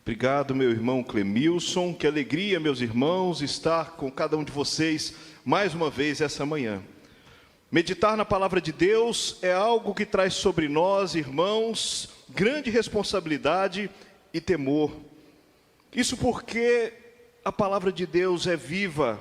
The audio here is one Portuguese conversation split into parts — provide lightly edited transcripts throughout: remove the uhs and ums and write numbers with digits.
Obrigado, meu irmão Clemilson. Que alegria, meus irmãos, estar com cada um de vocês mais uma vez essa manhã. Meditar na palavra de Deus é algo que traz sobre nós, irmãos, grande responsabilidade e temor. Isso porque a palavra de Deus é viva,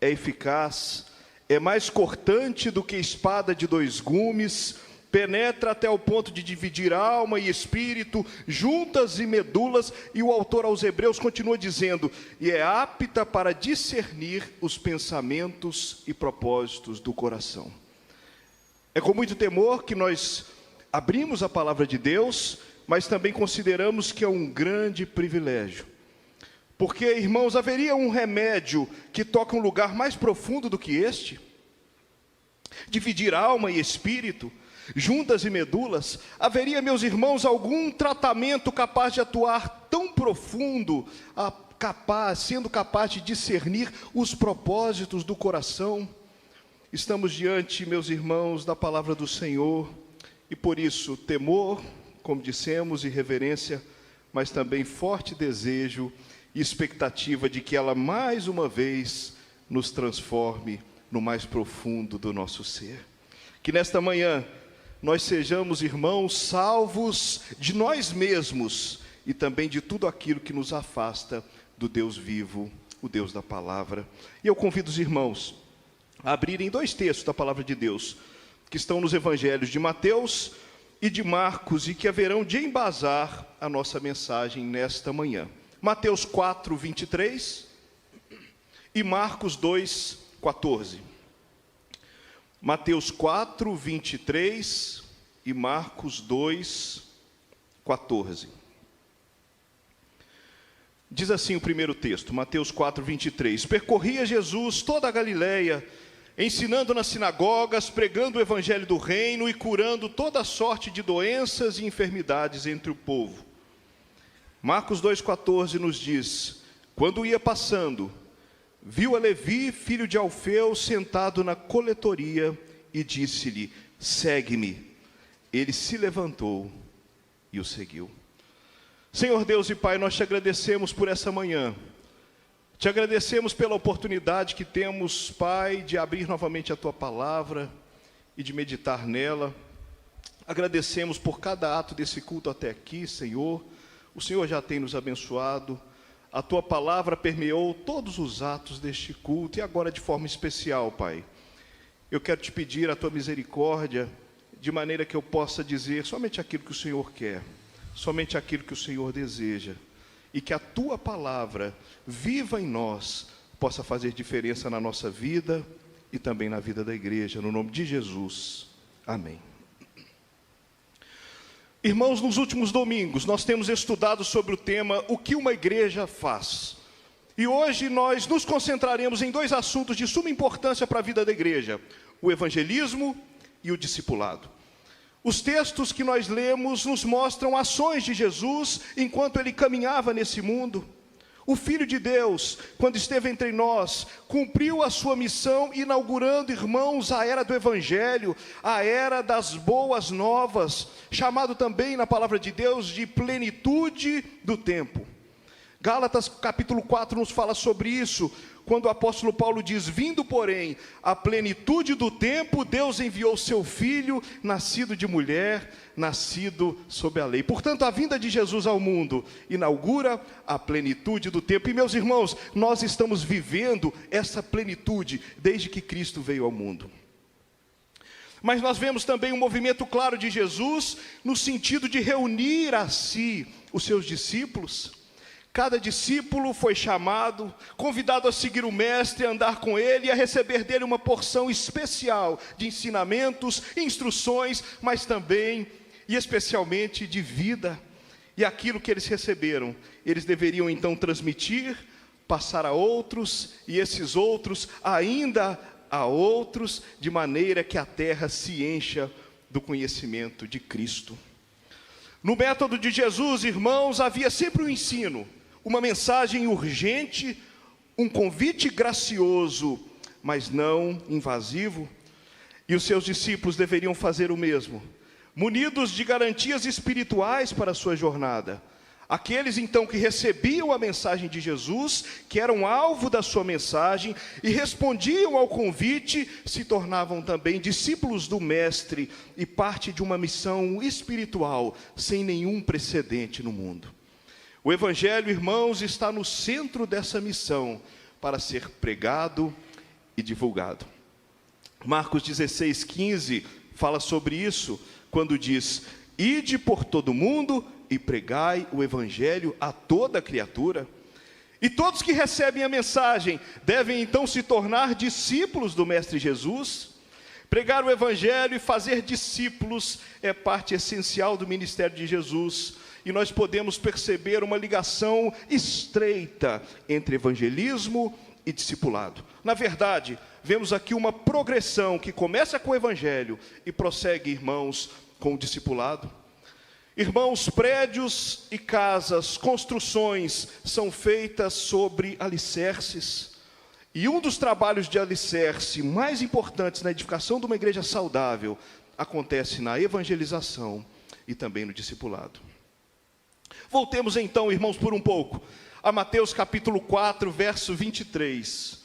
é eficaz, é mais cortante do que espada de dois gumes, penetra até o ponto de dividir alma e espírito, juntas e medulas, e o autor aos Hebreus continua dizendo, e é apta para discernir os pensamentos e propósitos do coração. É com muito temor que nós abrimos a palavra de Deus, mas também consideramos que é um grande privilégio. Porque, irmãos, haveria um remédio que toca um lugar mais profundo do que este? Dividir alma e espírito, juntas e medulas, haveria, meus irmãos, algum tratamento capaz de atuar tão profundo, sendo capaz de discernir os propósitos do coração? Estamos diante, meus irmãos, da palavra do Senhor, e por isso, temor, como dissemos, e reverência, mas também forte desejo e expectativa de que ela, mais uma vez, nos transforme no mais profundo do nosso ser. Que nesta manhã, nós sejamos, irmãos, salvos de nós mesmos e também de tudo aquilo que nos afasta do Deus vivo, o Deus da palavra. E eu convido os irmãos a abrirem dois textos da palavra de Deus, que estão nos evangelhos de Mateus e de Marcos, e que haverão de embasar a nossa mensagem nesta manhã. Mateus 4, 23 e Marcos 2, 14. Mateus 4, 23 e Marcos 2, 14. Diz assim o primeiro texto, Mateus 4, 23. Percorria Jesus toda a Galileia, ensinando nas sinagogas, pregando o evangelho do reino e curando toda sorte de doenças e enfermidades entre o povo. Marcos 2,14 nos diz, quando ia passando, viu a Levi, filho de Alfeu, sentado na coletoria e disse-lhe, segue-me. Ele se levantou e o seguiu. Senhor Deus e Pai, nós te agradecemos por essa manhã. Te agradecemos pela oportunidade que temos, Pai, de abrir novamente a Tua palavra e de meditar nela. Agradecemos por cada ato desse culto até aqui, Senhor. O Senhor já tem nos abençoado. A Tua palavra permeou todos os atos deste culto e agora de forma especial, Pai. Eu quero te pedir a Tua misericórdia, de maneira que eu possa dizer somente aquilo que o Senhor quer, somente aquilo que o Senhor deseja, e que a Tua palavra, viva em nós, possa fazer diferença na nossa vida e também na vida da igreja, no nome de Jesus. Amém. Irmãos, nos últimos domingos, nós temos estudado sobre o tema, o que uma igreja faz. E hoje nós nos concentraremos em dois assuntos de suma importância para a vida da igreja, o evangelismo e o discipulado. Os textos que nós lemos nos mostram ações de Jesus enquanto ele caminhava nesse mundo. O Filho de Deus, quando esteve entre nós, cumpriu a sua missão, inaugurando, irmãos, a era do Evangelho, a era das boas novas, chamado também na palavra de Deus de plenitude do tempo. Gálatas capítulo 4 nos fala sobre isso, quando o apóstolo Paulo diz, vindo porém a plenitude do tempo, Deus enviou seu Filho, nascido de mulher, nascido sob a lei. Portanto, a vinda de Jesus ao mundo inaugura a plenitude do tempo. E meus irmãos, nós estamos vivendo essa plenitude desde que Cristo veio ao mundo. Mas nós vemos também um movimento claro de Jesus, no sentido de reunir a si os seus discípulos. Cada discípulo foi chamado, convidado a seguir o mestre, a andar com ele e a receber dele uma porção especial de ensinamentos, instruções, mas também e especialmente de vida. E aquilo que eles receberam, eles deveriam então transmitir, passar a outros, e esses outros ainda a outros, de maneira que a terra se encha do conhecimento de Cristo. No método de Jesus, irmãos, havia sempre um ensino, uma mensagem urgente, um convite gracioso, mas não invasivo, e os seus discípulos deveriam fazer o mesmo, munidos de garantias espirituais para a sua jornada, Aqueles então que recebiam a mensagem de Jesus, que eram alvo da sua mensagem e respondiam ao convite, se tornavam também discípulos do Mestre e parte de uma missão espiritual sem nenhum precedente no mundo. O Evangelho, irmãos, está no centro dessa missão para ser pregado e divulgado. Marcos 16:15 fala sobre isso, quando diz: ide por todo mundo e pregai o Evangelho a toda criatura. E todos que recebem a mensagem devem então se tornar discípulos do Mestre Jesus. Pregar o Evangelho e fazer discípulos é parte essencial do ministério de Jesus. E nós podemos perceber uma ligação estreita entre evangelismo e discipulado. Na verdade, vemos aqui uma progressão que começa com o Evangelho e prossegue, irmãos, com o discipulado. Irmãos, prédios e casas, construções são feitas sobre alicerces. E um dos trabalhos de alicerce mais importantes na edificação de uma igreja saudável acontece na evangelização e também no discipulado. Voltemos então, irmãos, por um pouco a Mateus capítulo 4, verso 23.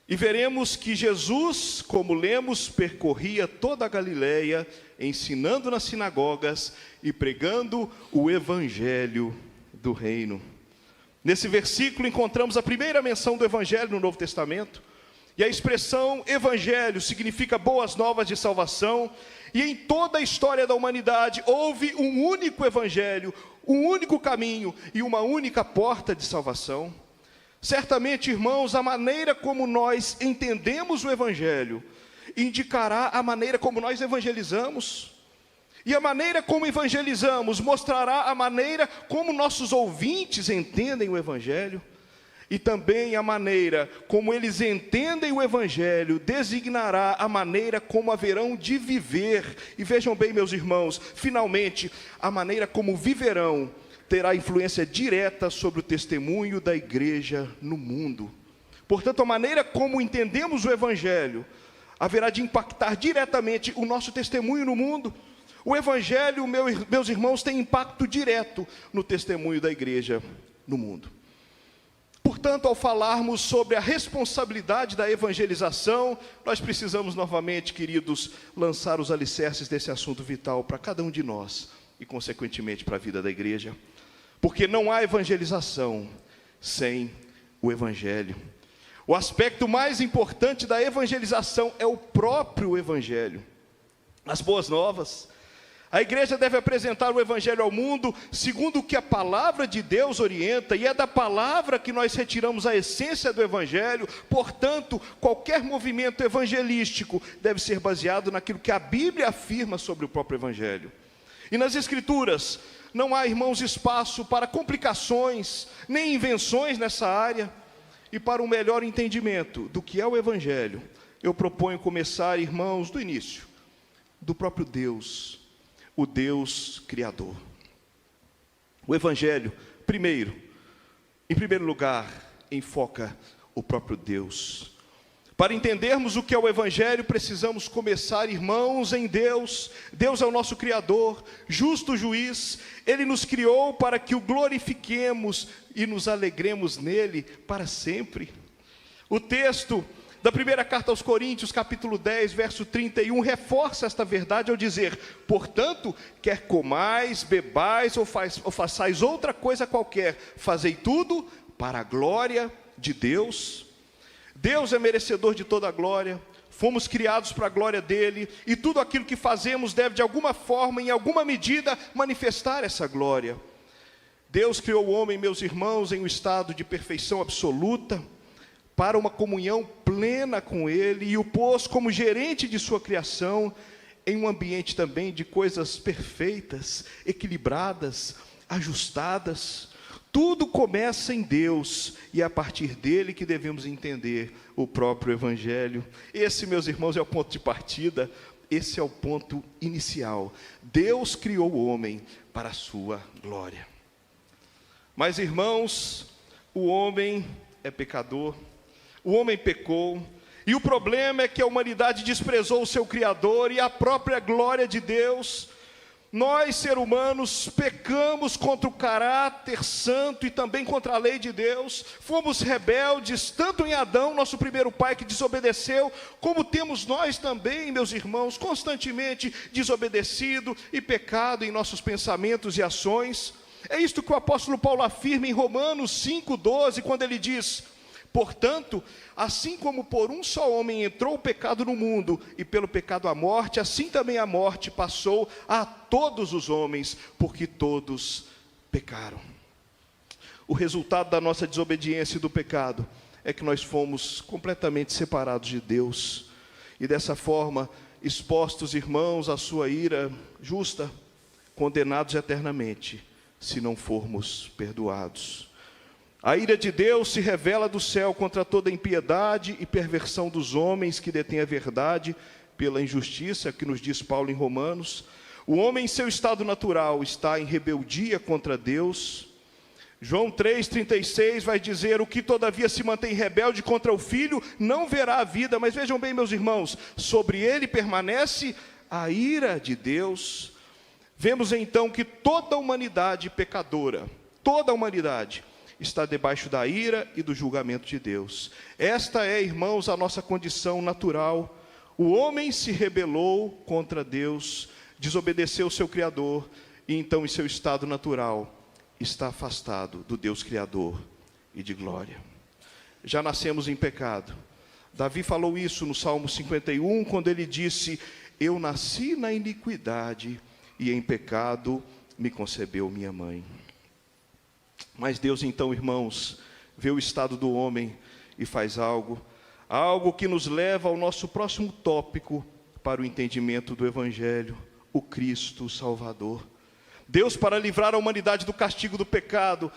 E veremos que Jesus, como lemos, percorria toda a Galileia, ensinando nas sinagogas e pregando o Evangelho do reino. Nesse versículo encontramos a primeira menção do Evangelho no Novo Testamento. E a expressão Evangelho significa boas novas de salvação. E em toda a história da humanidade houve um único Evangelho, um único caminho e uma única porta de salvação. Certamente, irmãos, a maneira como nós entendemos o Evangelho indicará a maneira como nós evangelizamos. E a maneira como evangelizamos mostrará a maneira como nossos ouvintes entendem o Evangelho. E também a maneira como eles entendem o Evangelho designará a maneira como haverão de viver. E vejam bem, meus irmãos, finalmente, a maneira como viverão terá influência direta sobre o testemunho da igreja no mundo. Portanto, a maneira como entendemos o Evangelho haverá de impactar diretamente o nosso testemunho no mundo. O Evangelho, meus irmãos, tem impacto direto no testemunho da igreja no mundo. Portanto, ao falarmos sobre a responsabilidade da evangelização, nós precisamos novamente, queridos, lançar os alicerces desse assunto vital para cada um de nós e, consequentemente, para a vida da igreja. Porque não há evangelização sem o Evangelho. O aspecto mais importante da evangelização é o próprio Evangelho. As boas novas. A igreja deve apresentar o Evangelho ao mundo segundo o que a palavra de Deus orienta, e é da palavra que nós retiramos a essência do Evangelho. Portanto, qualquer movimento evangelístico deve ser baseado naquilo que a Bíblia afirma sobre o próprio Evangelho. E nas Escrituras, não há, irmãos, espaço para complicações, nem invenções nessa área. E para um melhor entendimento do que é o Evangelho, eu proponho começar, irmãos, do início, do próprio Deus, o Deus Criador. O Evangelho, em primeiro lugar, enfoca o próprio Deus. Para entendermos o que é o Evangelho, precisamos começar, irmãos, em Deus. Deus é o nosso Criador, justo juiz. Ele nos criou para que o glorifiquemos e nos alegremos nele para sempre. O texto da primeira carta aos Coríntios, capítulo 10, verso 31, reforça esta verdade ao dizer: portanto, quer comais, bebais ou façais outra coisa qualquer, fazei tudo para a glória de Deus. Deus é merecedor de toda a glória, fomos criados para a glória dele, e tudo aquilo que fazemos deve de alguma forma, em alguma medida, manifestar essa glória. Deus criou o homem, meus irmãos, em um estado de perfeição absoluta, para uma comunhão plena com ele, e o pôs como gerente de sua criação, em um ambiente também de coisas perfeitas, equilibradas, ajustadas. Tudo começa em Deus, e é a partir dele que devemos entender o próprio Evangelho. Esse, meus irmãos, é o ponto de partida, esse é o ponto inicial. Deus criou o homem para a sua glória. Mas, irmãos, o homem é pecador, o homem pecou, e o problema é que a humanidade desprezou o seu Criador e a própria glória de Deus. Nós, seres humanos, pecamos contra o caráter santo e também contra a lei de Deus. Fomos rebeldes, tanto em Adão, nosso primeiro pai que desobedeceu, como temos nós também, meus irmãos, constantemente desobedecido e pecado em nossos pensamentos e ações. É isto que o apóstolo Paulo afirma em Romanos 5,12, quando ele diz: portanto, assim como por um só homem entrou o pecado no mundo, e pelo pecado a morte, assim também a morte passou a todos os homens, porque todos pecaram. O resultado da nossa desobediência e do pecado é que nós fomos completamente separados de Deus, e dessa forma, expostos, irmãos, à sua ira justa, condenados eternamente, se não formos perdoados. A ira de Deus se revela do céu contra toda impiedade e perversão dos homens que detêm a verdade pela injustiça, que nos diz Paulo em Romanos. O homem em seu estado natural está em rebeldia contra Deus. João 3,36 vai dizer: o que todavia se mantém rebelde contra o Filho não verá a vida. Mas vejam bem, meus irmãos, sobre ele permanece a ira de Deus. Vemos então que toda a humanidade pecadora, toda a humanidade, está debaixo da ira e do julgamento de Deus. Esta é, irmãos, a nossa condição natural. O homem se rebelou contra Deus, desobedeceu o seu Criador, e então em seu estado natural está afastado do Deus Criador e de glória. Já nascemos em pecado. Davi falou isso no Salmo 51, quando ele disse: eu nasci na iniquidade, e em pecado me concebeu minha mãe. Mas Deus então, irmãos, vê o estado do homem e faz algo que nos leva ao nosso próximo tópico para o entendimento do Evangelho: o Cristo Salvador. Deus, para livrar a humanidade do castigo do pecado,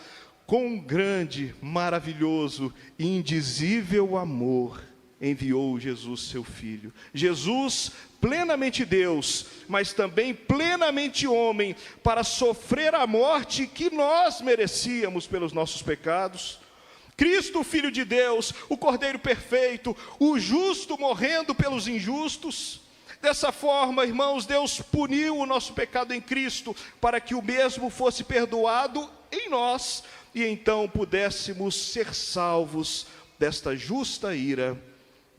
com um grande, maravilhoso e indizível amor, enviou Jesus, seu Filho. Jesus, plenamente Deus, mas também plenamente homem, para sofrer a morte que nós merecíamos pelos nossos pecados. Cristo, Filho de Deus, o Cordeiro perfeito, o justo morrendo pelos injustos. Dessa forma, irmãos, Deus puniu o nosso pecado em Cristo, para que o mesmo fosse perdoado em nós, e então pudéssemos ser salvos desta justa ira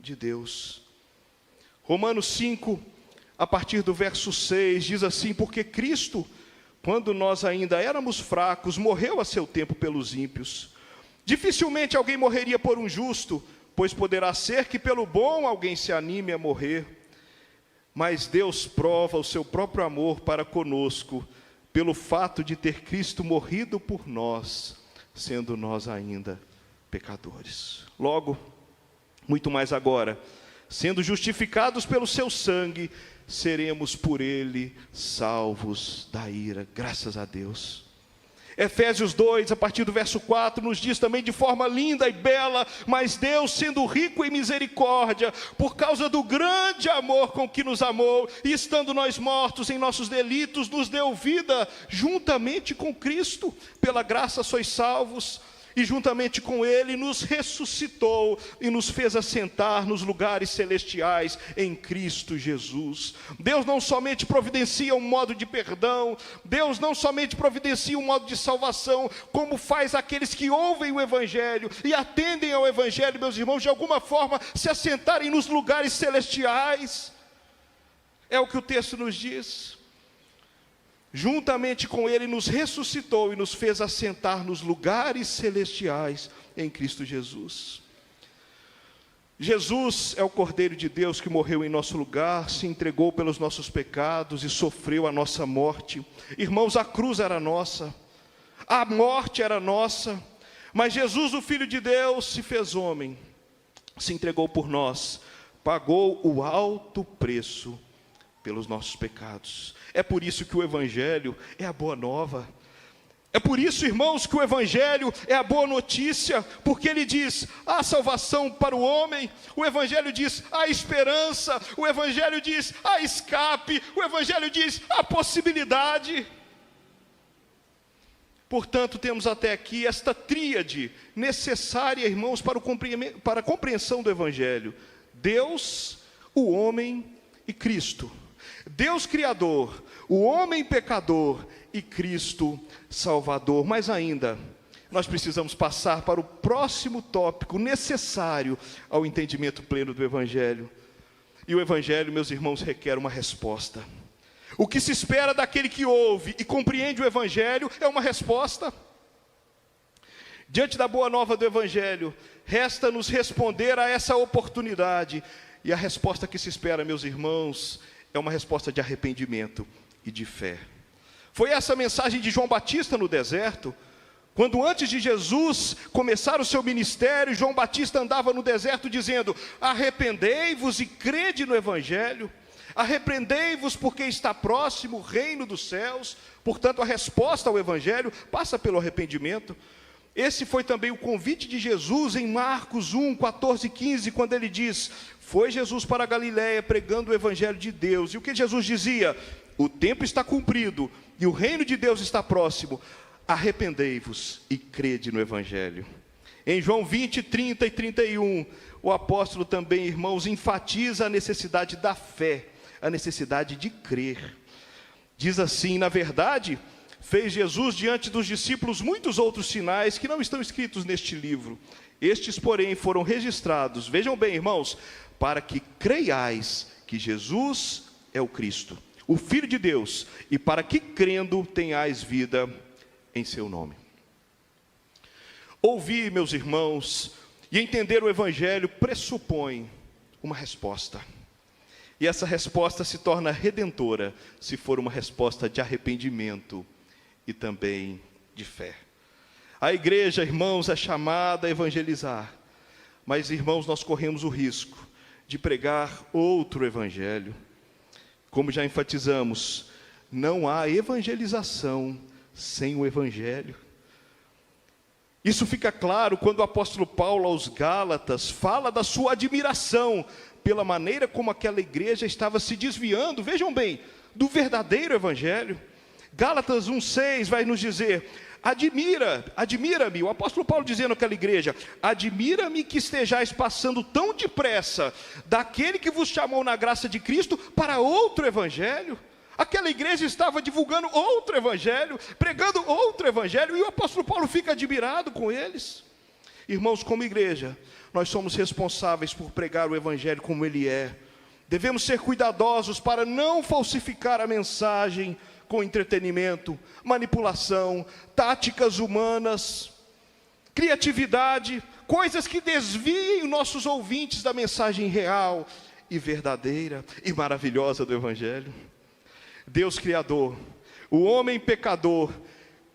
de Deus. Romanos 5, a partir do verso 6, diz assim: porque Cristo, quando nós ainda éramos fracos, morreu a seu tempo pelos ímpios. Dificilmente alguém morreria por um justo, pois poderá ser que pelo bom alguém se anime a morrer. Mas Deus prova o seu próprio amor para conosco, pelo fato de ter Cristo morrido por nós, sendo nós ainda pecadores. Logo, muito mais agora, sendo justificados pelo seu sangue, seremos por ele salvos da ira. Graças a Deus. Efésios 2, a partir do verso 4, nos diz também de forma linda e bela: mas Deus, sendo rico em misericórdia, por causa do grande amor com que nos amou, e estando nós mortos em nossos delitos, nos deu vida juntamente com Cristo. Pela graça sois salvos. E juntamente com ele nos ressuscitou e nos fez assentar nos lugares celestiais em Cristo Jesus. Deus não somente providencia um modo de perdão, Deus não somente providencia um modo de salvação, como faz aqueles que ouvem o Evangelho e atendem ao Evangelho, meus irmãos, de alguma forma se assentarem nos lugares celestiais. É o que o texto nos diz. Juntamente com ele nos ressuscitou e nos fez assentar nos lugares celestiais em Cristo Jesus. Jesus é o Cordeiro de Deus que morreu em nosso lugar, se entregou pelos nossos pecados e sofreu a nossa morte. Irmãos, a cruz era nossa, a morte era nossa, mas Jesus, o Filho de Deus, se fez homem, se entregou por nós, pagou o alto preço pelos nossos pecados. É por isso que o Evangelho é a boa nova. É por isso, irmãos, que o Evangelho é a boa notícia, porque ele diz: há salvação para o homem. O Evangelho diz: há esperança. O Evangelho diz: há escape. O Evangelho diz: há possibilidade. Portanto, temos até aqui esta tríade necessária, irmãos, para a compreensão do Evangelho: Deus, o homem e Cristo. Deus Criador, o homem pecador e Cristo Salvador. Mas ainda, nós precisamos passar para o próximo tópico necessário ao entendimento pleno do Evangelho. E o Evangelho, meus irmãos, requer uma resposta. O que se espera daquele que ouve e compreende o Evangelho é uma resposta. Diante da boa nova do Evangelho, resta-nos responder a essa oportunidade. E a resposta que se espera, meus irmãos, é uma resposta de arrependimento e de fé. Foi essa a mensagem de João Batista no deserto. Quando antes de Jesus começar o seu ministério, João Batista andava no deserto dizendo: arrependei-vos e crede no Evangelho. Arrependei-vos porque está próximo o reino dos céus. Portanto, a resposta ao Evangelho passa pelo arrependimento. Esse foi também o convite de Jesus em Marcos 1, 14 e 15, quando ele diz: foi Jesus para a Galiléia pregando o Evangelho de Deus. E o que Jesus dizia? O tempo está cumprido e o reino de Deus está próximo. Arrependei-vos e crede no Evangelho. Em João 20, 30 e 31, o apóstolo também, irmãos, enfatiza a necessidade da fé, a necessidade de crer. Diz assim: na verdade, fez Jesus diante dos discípulos muitos outros sinais que não estão escritos neste livro. Estes, porém, foram registrados, vejam bem, irmãos, para que creiais que Jesus é o Cristo, o Filho de Deus, e para que crendo tenhais vida em seu nome. Ouvir, meus irmãos, e entender o Evangelho pressupõe uma resposta. E essa resposta se torna redentora se for uma resposta de arrependimento e também de fé. A igreja, irmãos, é chamada a evangelizar, mas, irmãos, nós corremos o risco de pregar outro evangelho. Como já enfatizamos, não há evangelização sem o Evangelho. Isso fica claro quando o apóstolo Paulo aos Gálatas fala da sua admiração pela maneira como aquela igreja estava se desviando, vejam bem, do verdadeiro Evangelho. Gálatas 1,6 vai nos dizer: admira-me, o apóstolo Paulo dizendo àquela igreja: admira-me que estejais passando tão depressa daquele que vos chamou na graça de Cristo para outro Evangelho. Aquela igreja estava divulgando outro evangelho, pregando outro evangelho, e o apóstolo Paulo fica admirado com eles. Irmãos, como igreja, nós somos responsáveis por pregar o evangelho como ele é. Devemos ser cuidadosos para não falsificar a mensagem com entretenimento, manipulação, táticas humanas, criatividade, coisas que desviem nossos ouvintes da mensagem real e verdadeira e maravilhosa do evangelho. Deus Criador, o homem pecador,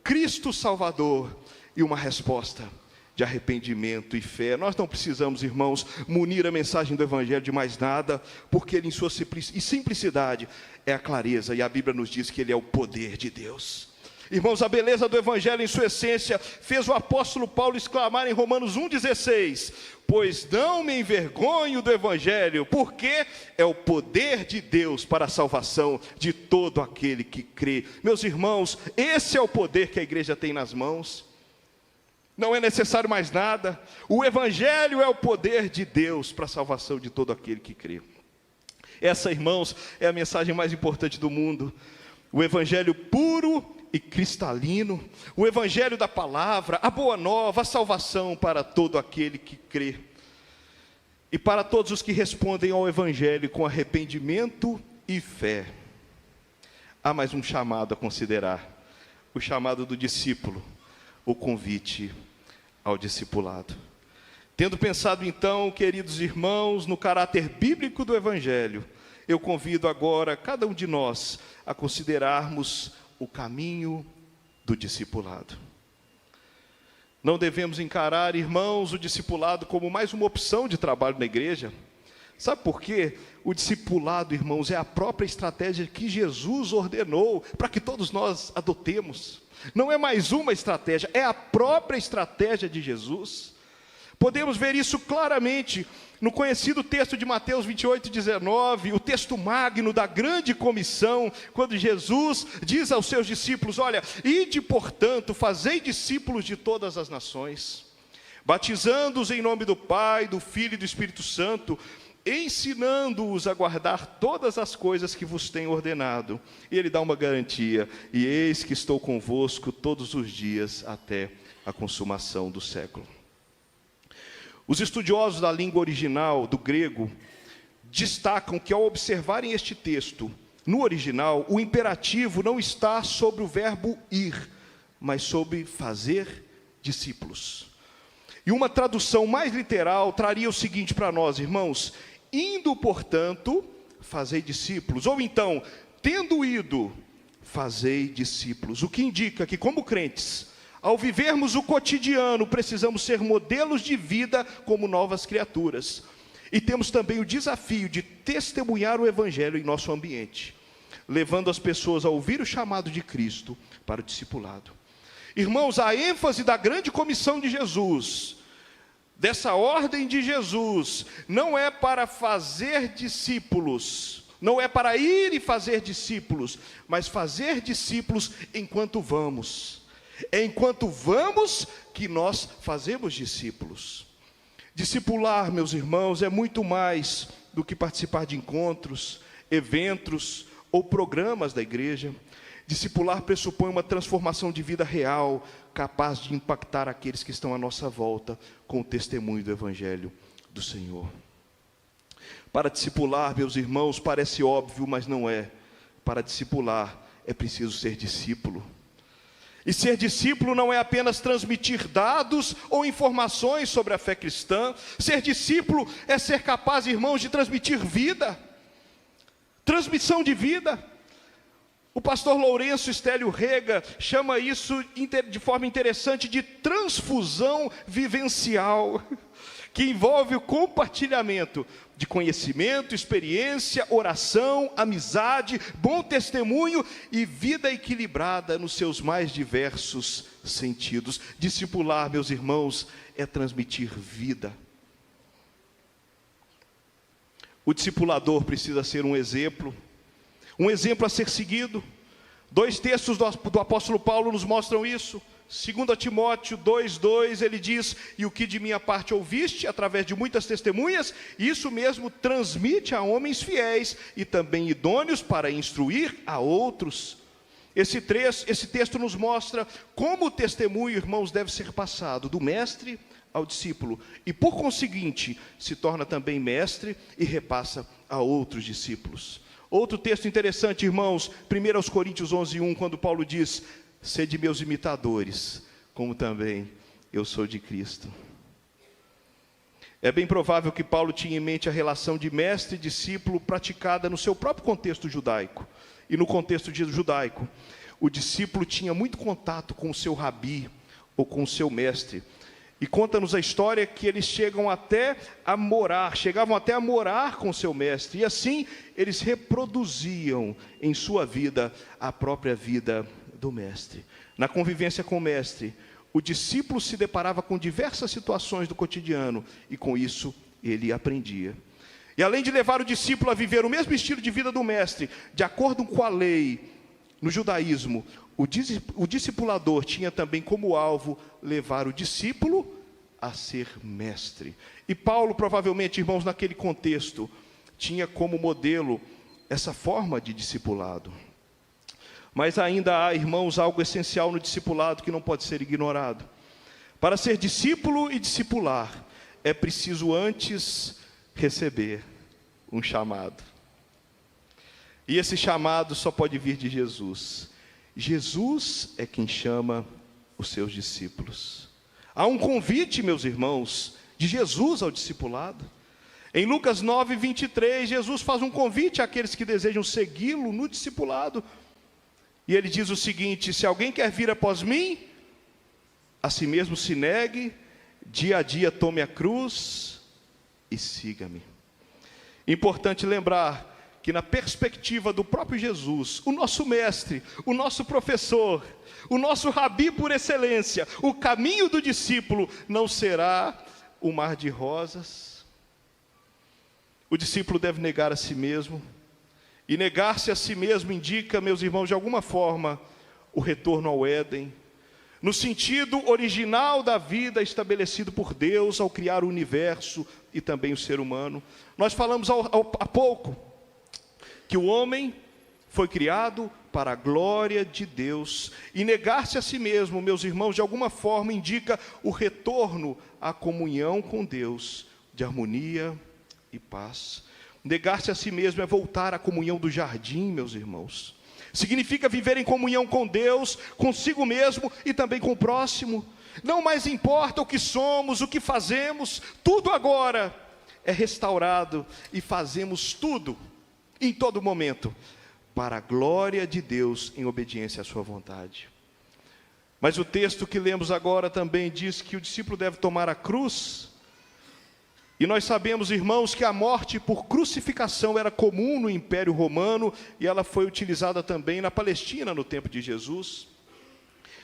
Cristo Salvador e uma resposta de arrependimento e fé. Nós não precisamos, irmãos, munir a mensagem do Evangelho de mais nada, porque ele em sua simplicidade é a clareza, e a Bíblia nos diz que ele é o poder de Deus. Irmãos, a beleza do Evangelho em sua essência fez o apóstolo Paulo exclamar em Romanos 1,16: pois não me envergonho do Evangelho, porque é o poder de Deus para a salvação de todo aquele que crê. Meus irmãos, esse é o poder que a igreja tem nas mãos. Não é necessário mais nada. O Evangelho é o poder de Deus para a salvação de todo aquele que crê. Essa, irmãos, é a mensagem mais importante do mundo. O Evangelho puro e cristalino, o Evangelho da palavra, a boa nova, a salvação para todo aquele que crê. E para todos os que respondem ao Evangelho com arrependimento e fé. Há mais um chamado a considerar, o chamado do discípulo, o convite ao discipulado. Tendo pensado então, queridos irmãos, no caráter bíblico do Evangelho, eu convido agora cada um de nós a considerarmos o caminho do discipulado. Não devemos encarar, irmãos, o discipulado como mais uma opção de trabalho na igreja. Sabe por quê? O discipulado, irmãos, é a própria estratégia que Jesus ordenou para que todos nós adotemos. Não é mais uma estratégia, é a própria estratégia de Jesus. Podemos ver isso claramente no conhecido texto de Mateus 28:19, o texto magno da grande comissão, quando Jesus diz aos seus discípulos: olha, ide portanto, fazei discípulos de todas as nações, batizando-os em nome do Pai, do Filho e do Espírito Santo, ensinando-os a guardar todas as coisas que vos tenho ordenado. E ele dá uma garantia: e eis que estou convosco todos os dias até a consumação do século. Os estudiosos da língua original do grego destacam que, ao observarem este texto, no original, o imperativo não está sobre o verbo ir, mas sobre fazer discípulos. E uma tradução mais literal traria o seguinte para nós, irmãos: indo, portanto, fazei discípulos. Ou então, tendo ido, fazei discípulos. O que indica que, como crentes, ao vivermos o cotidiano, precisamos ser modelos de vida como novas criaturas. E temos também o desafio de testemunhar o Evangelho em nosso ambiente, levando as pessoas a ouvir o chamado de Cristo para o discipulado. Irmãos, a ênfase da grande comissão de Jesus, dessa ordem de Jesus, não é para fazer discípulos, não é para ir e fazer discípulos, mas fazer discípulos enquanto vamos. É enquanto vamos que nós fazemos discípulos. Discipular, meus irmãos, é muito mais do que participar de encontros, eventos ou programas da igreja. Discipular pressupõe uma transformação de vida real, capaz de impactar aqueles que estão à nossa volta com o testemunho do Evangelho do Senhor. Para discipular, meus irmãos, parece óbvio, mas não é. Para discipular, é preciso ser discípulo. E ser discípulo não é apenas transmitir dados ou informações sobre a fé cristã. Ser discípulo é ser capaz, irmãos, de transmitir vida. Transmissão de vida. O pastor Lourenço Estélio Rega chama isso de forma interessante de transfusão vivencial, que envolve o compartilhamento de conhecimento, experiência, oração, amizade, bom testemunho e vida equilibrada nos seus mais diversos sentidos. Discipular, meus irmãos, é transmitir vida. O discipulador precisa ser um exemplo a ser seguido. 2 textos do apóstolo Paulo nos mostram isso. 2 Timóteo 2:2, ele diz: e o que de minha parte ouviste, através de muitas testemunhas, isso mesmo transmite a homens fiéis e também idôneos para instruir a outros. Esse texto nos mostra como o testemunho, irmãos, deve ser passado do mestre ao discípulo, e por conseguinte, se torna também mestre e repassa a outros discípulos. Outro texto interessante, irmãos, 1 Coríntios 11:1, quando Paulo diz: sede meus imitadores, como também eu sou de Cristo. É bem provável que Paulo tinha em mente a relação de mestre e discípulo praticada no seu próprio contexto judaico. E no contexto judaico, o discípulo tinha muito contato com o seu rabi, ou com o seu mestre. E conta-nos a história que eles chegavam até a morar com seu mestre. E assim, eles reproduziam em sua vida a própria vida do mestre. Na convivência com o mestre, o discípulo se deparava com diversas situações do cotidiano, e com isso ele aprendia. E além de levar o discípulo a viver o mesmo estilo de vida do mestre, de acordo com a lei, no judaísmo, o discipulador tinha também como alvo levar o discípulo a ser mestre. E Paulo, provavelmente, irmãos, naquele contexto, tinha como modelo essa forma de discipulado. Mas ainda há, irmãos, algo essencial no discipulado que não pode ser ignorado. Para ser discípulo e discipular, é preciso antes receber um chamado. E esse chamado só pode vir de Jesus. Jesus é quem chama os seus discípulos. Há um convite, meus irmãos, de Jesus ao discipulado. Em Lucas 9:23, Jesus faz um convite àqueles que desejam segui-lo no discipulado. E ele diz o seguinte: se alguém quer vir após mim, a si mesmo se negue, dia a dia tome a cruz e siga-me. Importante lembrar que, na perspectiva do próprio Jesus, o nosso mestre, o nosso professor, o nosso rabi por excelência, o caminho do discípulo não será um mar de rosas. O discípulo deve negar a si mesmo, e negar-se a si mesmo indica, meus irmãos, de alguma forma, o retorno ao Éden. no sentido original da vida estabelecido por Deus ao criar o universo e também o ser humano. Nós falamos há pouco que o homem foi criado para a glória de Deus, e negar-se a si mesmo, meus irmãos, de alguma forma indica o retorno à comunhão com Deus, de harmonia e paz. Negar-se a si mesmo é voltar à comunhão do jardim, meus irmãos. Significa viver em comunhão com Deus, consigo mesmo e também com o próximo. Não mais importa o que somos, o que fazemos, tudo agora é restaurado e fazemos tudo, em todo momento, para a glória de Deus, em obediência à sua vontade. Mas o texto que lemos agora também diz que o discípulo deve tomar a cruz. E nós sabemos, irmãos, que a morte por crucificação era comum no Império Romano, e ela foi utilizada também na Palestina no tempo de Jesus.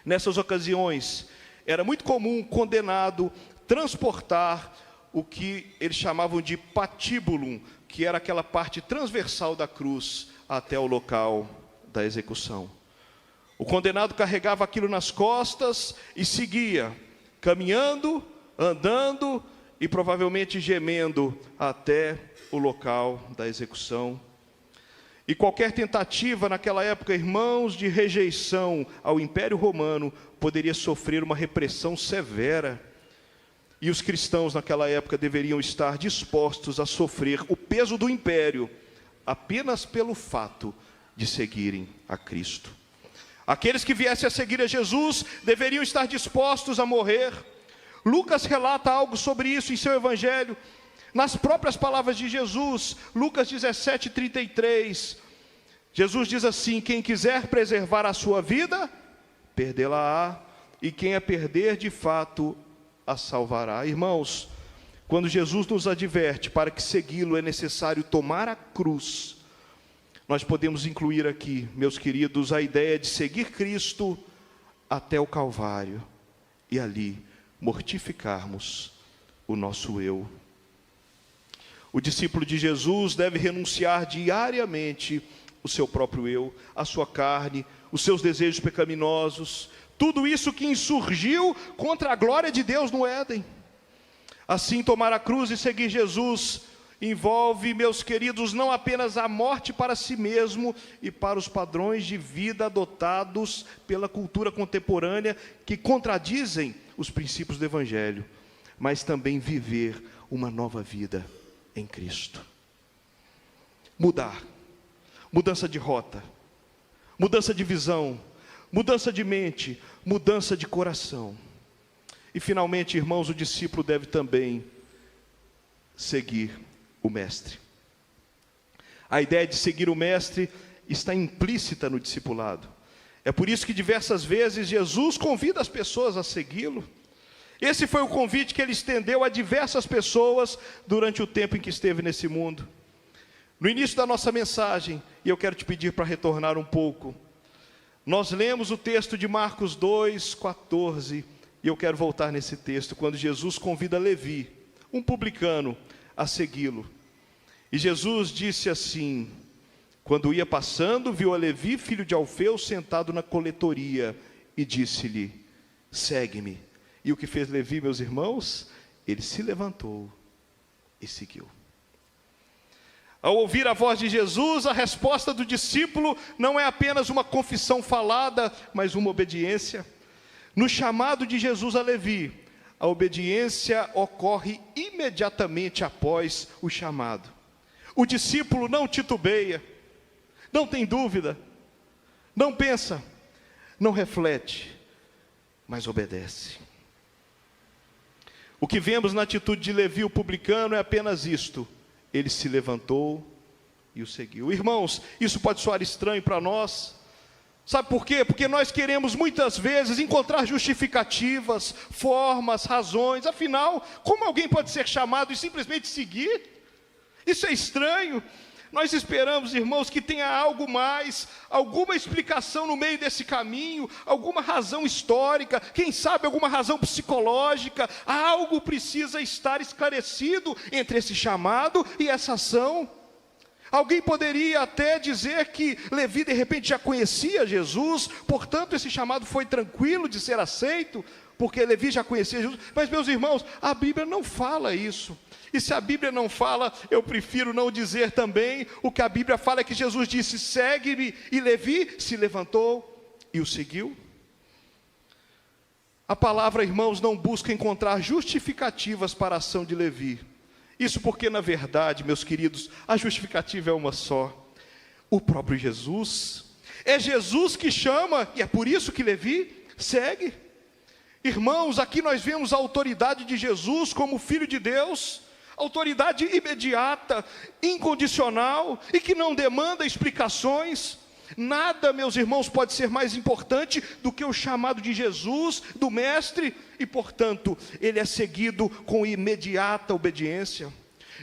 Nessas ocasiões, era muito comum o condenado transportar o que eles chamavam de patíbulum, que era aquela parte transversal da cruz, até o local da execução. O condenado carregava aquilo nas costas e seguia, caminhando, andando e provavelmente gemendo até o local da execução. E qualquer tentativa naquela época, irmãos, de rejeição ao Império Romano, poderia sofrer uma repressão severa. E os cristãos naquela época deveriam estar dispostos a sofrer o peso do império, apenas pelo fato de seguirem a Cristo. Aqueles que viessem a seguir a Jesus deveriam estar dispostos a morrer. Lucas relata algo sobre isso em seu evangelho, nas próprias palavras de Jesus, Lucas 17:33. Jesus diz assim: quem quiser preservar a sua vida, perdê-la-á, e quem a perder de fato, a salvará. Irmãos, quando Jesus nos adverte para que segui-lo é necessário tomar a cruz, nós podemos incluir aqui, meus queridos, a ideia de seguir Cristo até o Calvário, e ali mortificarmos o nosso eu. O discípulo de Jesus deve renunciar diariamente o seu próprio eu, a sua carne, os seus desejos pecaminosos, tudo isso que insurgiu contra a glória de Deus no Éden. Assim, tomar a cruz e seguir Jesus envolve, meus queridos, não apenas a morte para si mesmo e para os padrões de vida adotados pela cultura contemporânea que contradizem os princípios do Evangelho, mas também viver uma nova vida em Cristo. Mudança de rota, mudança de visão, mudança de mente, mudança de coração. E finalmente, irmãos, o discípulo deve também seguir o mestre. A ideia de seguir o mestre está implícita no discipulado. É por isso que diversas vezes Jesus convida as pessoas a segui-lo. Esse foi o convite que ele estendeu a diversas pessoas durante o tempo em que esteve nesse mundo. No início da nossa mensagem, e eu quero te pedir para retornar um pouco, nós lemos o texto de Marcos 2:14, e eu quero voltar nesse texto, quando Jesus convida Levi, um publicano, a segui-lo. E Jesus disse assim: quando ia passando, viu a Levi, filho de Alfeu, sentado na coletoria, e disse-lhe: segue-me. E o que fez Levi, meus irmãos? Ele se levantou e seguiu. Ao ouvir a voz de Jesus, a resposta do discípulo não é apenas uma confissão falada, mas uma obediência. No chamado de Jesus a Levi, a obediência ocorre imediatamente após o chamado. O discípulo não titubeia, não tem dúvida, não pensa, não reflete, mas obedece. O que vemos na atitude de Levi, o publicano, é apenas isto: ele se levantou e o seguiu. Irmãos, isso pode soar estranho para nós. Sabe por quê? Porque nós queremos muitas vezes encontrar justificativas, formas, razões. Afinal, como alguém pode ser chamado e simplesmente seguir? Isso é estranho. Nós esperamos, irmãos, que tenha algo mais, alguma explicação no meio desse caminho, alguma razão histórica, quem sabe alguma razão psicológica. Algo precisa estar esclarecido entre esse chamado e essa ação. Alguém poderia até dizer que Levi de repente já conhecia Jesus, portanto esse chamado foi tranquilo de ser aceito, porque Levi já conhecia Jesus. Mas, meus irmãos, a Bíblia não fala isso. E se a Bíblia não fala, eu prefiro não dizer também. O que a Bíblia fala é que Jesus disse: segue-me, e Levi se levantou e o seguiu. A palavra, irmãos, não busca encontrar justificativas para a ação de Levi. Isso porque, na verdade, meus queridos, a justificativa é uma só: o próprio Jesus. É Jesus que chama, e é por isso que Levi segue. Irmãos, aqui nós vemos a autoridade de Jesus como Filho de Deus, autoridade imediata, incondicional, e que não demanda explicações. Nada, meus irmãos, pode ser mais importante do que o chamado de Jesus, do Mestre, e portanto, ele é seguido com imediata obediência.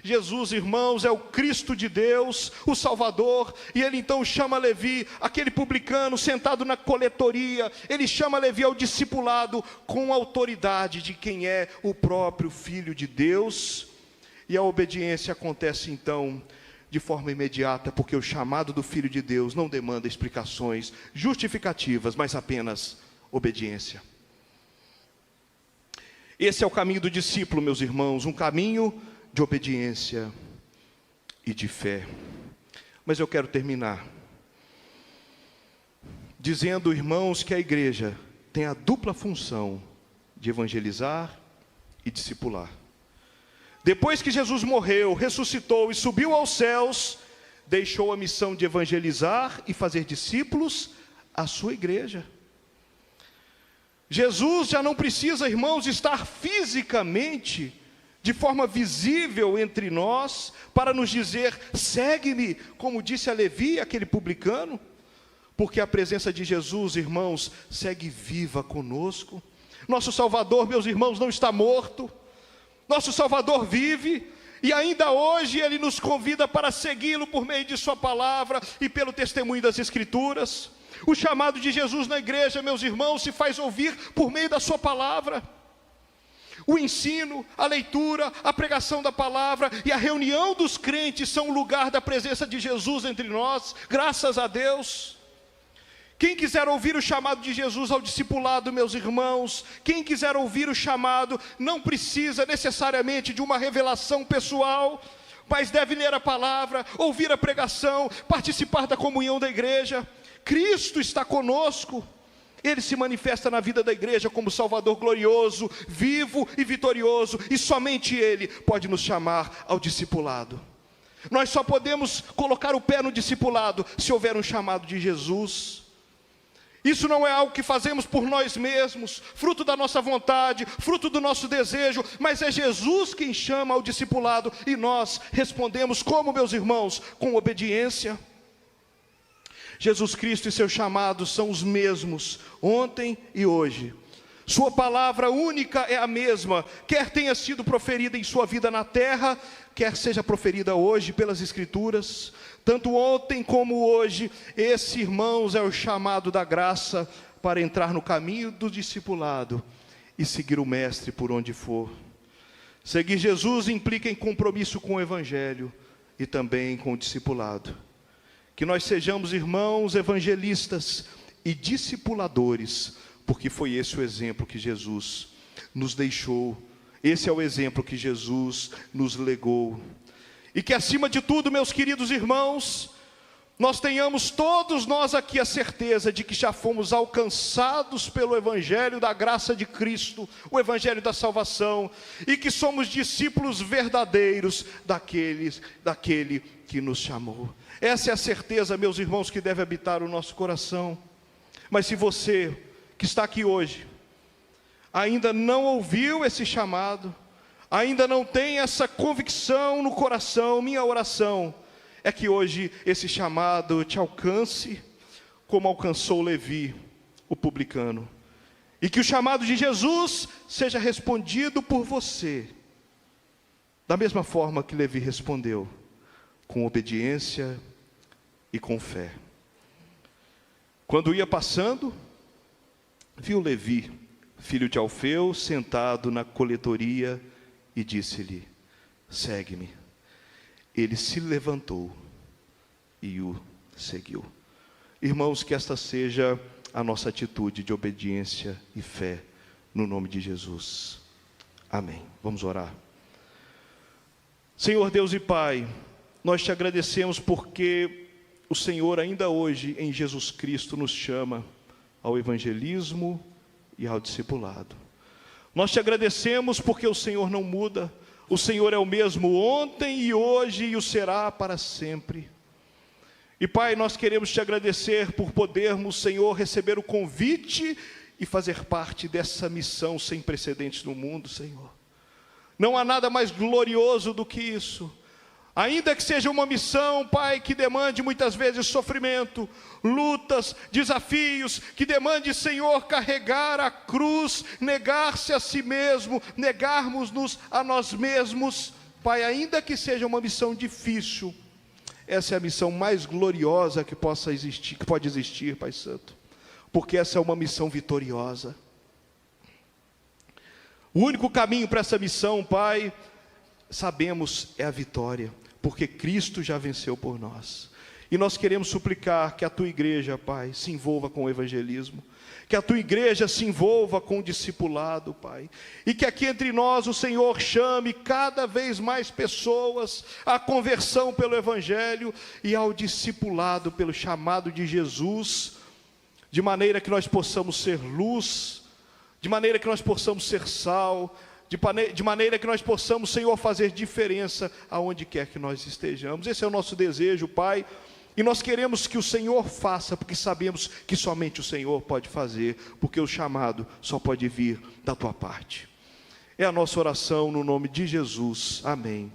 Jesus, irmãos, é o Cristo de Deus, o Salvador, e ele então chama Levi, aquele publicano sentado na coletoria, ele chama Levi ao discipulado com a autoridade de quem é o próprio Filho de Deus, e a obediência acontece então de forma imediata, porque o chamado do Filho de Deus não demanda explicações justificativas, mas apenas obediência. Esse é o caminho do discípulo, meus irmãos, um caminho de obediência e de fé. Mas eu quero terminar dizendo, irmãos, que a igreja tem a dupla função de evangelizar e discipular. Depois que Jesus morreu, ressuscitou e subiu aos céus, deixou a missão de evangelizar e fazer discípulos à sua igreja. Jesus já não precisa, irmãos, estar fisicamente de forma visível entre nós, para nos dizer: segue-me, como disse a Levi, aquele publicano, porque a presença de Jesus, irmãos, segue viva conosco. Nosso Salvador, meus irmãos, não está morto, nosso Salvador vive, e ainda hoje Ele nos convida para segui-lo por meio de sua palavra e pelo testemunho das Escrituras. O chamado de Jesus na igreja, meus irmãos, se faz ouvir por meio da sua palavra. O ensino, a leitura, a pregação da palavra e a reunião dos crentes são o lugar da presença de Jesus entre nós, graças a Deus. Quem quiser ouvir o chamado de Jesus ao discipulado, meus irmãos, quem quiser ouvir o chamado, não precisa necessariamente de uma revelação pessoal, mas deve ler a palavra, ouvir a pregação, participar da comunhão da igreja. Cristo está conosco. Ele se manifesta na vida da igreja como Salvador glorioso, vivo e vitorioso, e somente Ele pode nos chamar ao discipulado. Nós só podemos colocar o pé no discipulado se houver um chamado de Jesus. Isso não é algo que fazemos por nós mesmos, fruto da nossa vontade, fruto do nosso desejo, mas é Jesus quem chama ao discipulado, e nós respondemos como, meus irmãos? Com obediência. Jesus Cristo e seu chamado são os mesmos, ontem e hoje. Sua palavra única é a mesma, quer tenha sido proferida em sua vida na terra, quer seja proferida hoje pelas Escrituras. Tanto ontem como hoje, esse, irmãos, é o chamado da graça para entrar no caminho do discipulado e seguir o Mestre por onde for. Seguir Jesus implica em compromisso com o Evangelho e também com o discipulado. Que nós sejamos, irmãos, evangelistas e discipuladores, porque foi esse o exemplo que Jesus nos deixou, esse é o exemplo que Jesus nos legou. E que acima de tudo, meus queridos irmãos, nós tenhamos todos nós aqui a certeza de que já fomos alcançados pelo Evangelho da graça de Cristo, o Evangelho da salvação, e que somos discípulos verdadeiros daquele que nos chamou. Essa é a certeza, meus irmãos, que deve habitar o nosso coração. Mas se você que está aqui hoje ainda não ouviu esse chamado, ainda não tem essa convicção no coração, minha oração é que hoje esse chamado te alcance, como alcançou Levi, o publicano, e que o chamado de Jesus seja respondido por você, da mesma forma que Levi respondeu, com obediência e com fé. Quando ia passando, viu Levi, filho de Alfeu, sentado na coletoria, e disse-lhe: segue-me. Ele se levantou e o seguiu. Irmãos, que esta seja a nossa atitude de obediência e fé, no nome de Jesus. Amém. Vamos orar. Senhor Deus e Pai, nós te agradecemos porque o Senhor ainda hoje em Jesus Cristo nos chama ao evangelismo e ao discipulado. Nós te agradecemos porque o Senhor não muda, o Senhor é o mesmo ontem e hoje e o será para sempre. E Pai, nós queremos te agradecer por podermos, Senhor, receber o convite e fazer parte dessa missão sem precedentes no mundo, Senhor. Não há nada mais glorioso do que isso. Ainda que seja uma missão, Pai, que demande muitas vezes sofrimento, lutas, desafios, que demande, Senhor, carregar a cruz, negar-se a si mesmo, negarmos-nos a nós mesmos, Pai, ainda que seja uma missão difícil, essa é a missão mais gloriosa que possa existir, que pode existir, Pai Santo, porque essa é uma missão vitoriosa. O único caminho para essa missão, Pai, sabemos, é a vitória, porque Cristo já venceu por nós. E nós queremos suplicar que a Tua igreja, Pai, se envolva com o evangelismo, que a Tua igreja se envolva com o discipulado, Pai, e que aqui entre nós o Senhor chame cada vez mais pessoas à conversão pelo Evangelho e ao discipulado pelo chamado de Jesus, de maneira que nós possamos ser luz, de maneira que nós possamos ser sal, de maneira que nós possamos, Senhor, fazer diferença aonde quer que nós estejamos. Esse é o nosso desejo, Pai, e nós queremos que o Senhor faça, porque sabemos que somente o Senhor pode fazer, porque o chamado só pode vir da Tua parte. É a nossa oração no nome de Jesus. Amém.